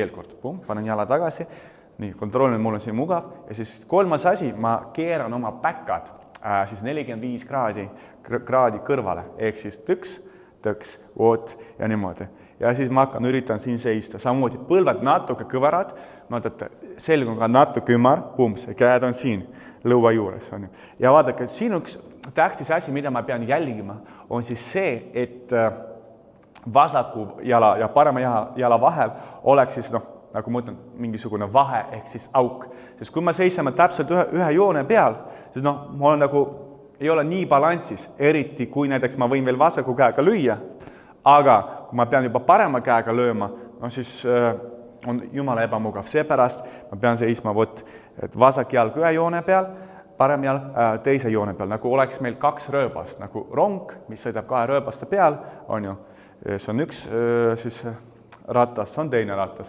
veel kord, panen jala tagasi, nii, kontrollin, mul on siin mugav ja siis kolmas asi, ma keeran oma päkad siis 45 kraadi kõrvale, ehk siis tõks, oot ja niimoodi. Ja siis ma üritan siin seista, samamoodi põlvad natuke kõverad, selg on ka natuke ümar, see käed on siin lõua juures. Ja vaadake, siin üks tähtis asi, mida ma pean jälgima, on siis see, et vasaku jala ja parema jala vahel oleks siis, nagu ma ütlen, mingisugune vahe ehk siis auk. Sest kui me seisame täpselt ühe joone peal, siis ma olen ei ole nii balanssis, eriti kui näiteks ma võin veel vasaku käega lüüa, aga kui ma pean juba parema käega lööma, siis on jumala ebamugav. Seepärast ma pean seisma et vasak jalg ühe joone peal, parem jalg teise joone peal, nagu oleks meil kaks rööbast, nagu rong, mis sõidab kahe rööbaste peal, on ju. See on üks siis ratas, see on teine ratas.